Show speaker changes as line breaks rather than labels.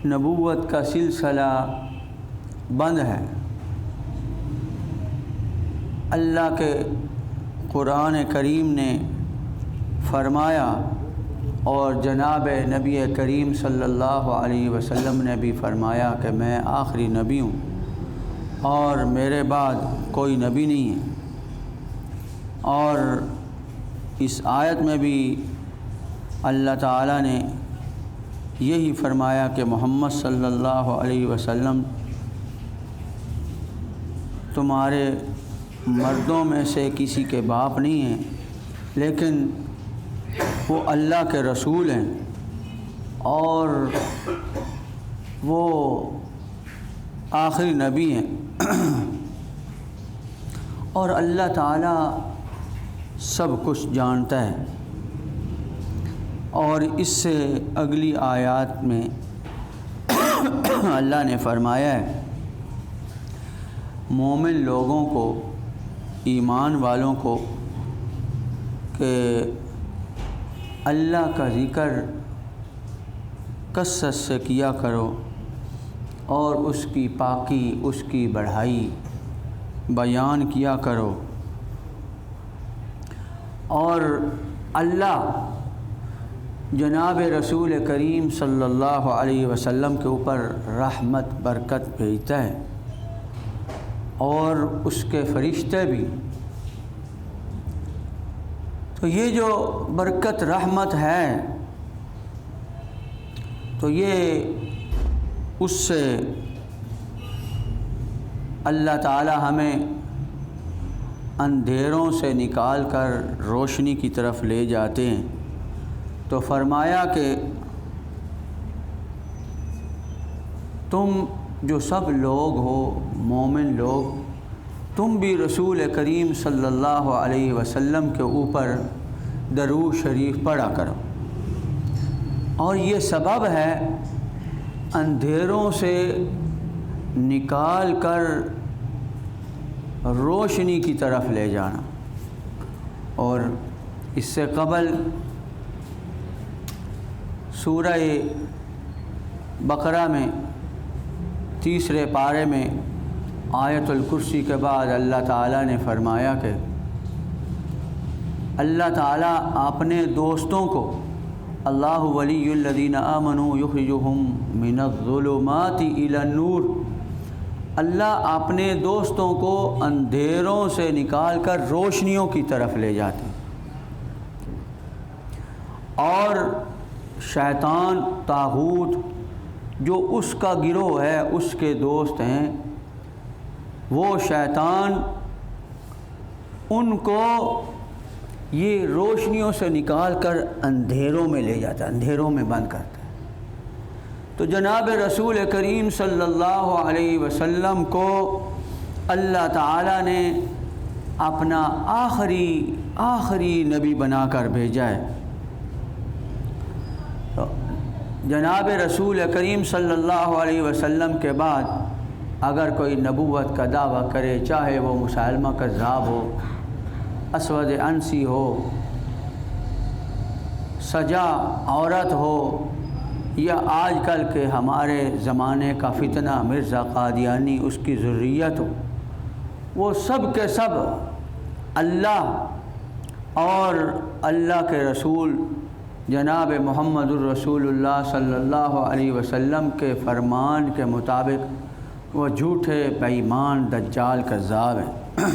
نبوت کا سلسلہ بند ہے۔ اللہ کے قرآن کریم نے فرمایا اور جناب نبی کریم صلی اللہ علیہ وسلم نے بھی فرمایا کہ میں آخری نبی ہوں اور میرے بعد کوئی نبی نہیں ہے۔ اور اس آیت میں بھی اللہ تعالیٰ نے یہی فرمایا کہ محمد صلی اللہ علیہ وسلم تمہارے مردوں میں سے کسی کے باپ نہیں ہیں، لیکن وہ اللہ کے رسول ہیں اور وہ آخری نبی ہیں اور اللہ تعالیٰ سب کچھ جانتا ہے۔ اور اس سے اگلی آیات میں اللہ نے فرمایا ہے مومن لوگوں کو، ایمان والوں کو، کہ اللہ کا ذکر کثرت سے کیا کرو اور اس کی پاکی، اس کی بڑھائی بیان کیا کرو، اور اللہ جناب رسول کریم صلی اللہ علیہ وسلم کے اوپر رحمت برکت بھیجتا ہے اور اس کے فرشتے بھی۔ تو یہ جو برکت رحمت ہے تو یہ اس سے اللہ تعالی ہمیں اندھیروں سے نکال کر روشنی کی طرف لے جاتے ہیں۔ تو فرمایا کہ تم جو سب لوگ ہو، مومن لوگ، تم بھی رسول کریم صلی اللہ علیہ وسلم کے اوپر درود شریف پڑھا کرو، اور یہ سبب ہے اندھیروں سے نکال کر روشنی کی طرف لے جانا۔ اور اس سے قبل سورہ بقرہ میں تیسرے پارے میں آیت الکرسی کے بعد اللہ تعالیٰ نے فرمایا کہ اللہ تعالیٰ اپنے دوستوں کو اللہ ولی الذین آمنوا یخرجہم من الظلمات الی النور، اللہ اپنے دوستوں کو اندھیروں سے نکال کر روشنیوں کی طرف لے جاتے ہیں، اور شیطان طاغوت جو اس کا گروہ ہے، اس کے دوست ہیں، وہ شیطان ان کو یہ روشنیوں سے نکال کر اندھیروں میں لے جاتا ہے، اندھیروں میں بند کرتا ہے۔ تو جناب رسول کریم صلی اللہ علیہ وسلم کو اللہ تعالیٰ نے اپنا آخری نبی بنا کر بھیجا ہے۔ تو جناب رسول کریم صلی اللہ علیہ وسلم کے بعد اگر کوئی نبوت کا دعویٰ کرے، چاہے وہ مسلمہ کذاب ہو، اسود عنسی ہو، سجا عورت ہو، یا آج کل کے ہمارے زمانے کا فتنہ مرزا قادیانی اس کی ذریت ہو، وہ سب کے سب اللہ اور اللہ کے رسول جناب محمد الرسول اللہ صلی اللہ علیہ وسلم کے فرمان کے مطابق وہ جھوٹے بے ایمان دجال کذاب ہیں۔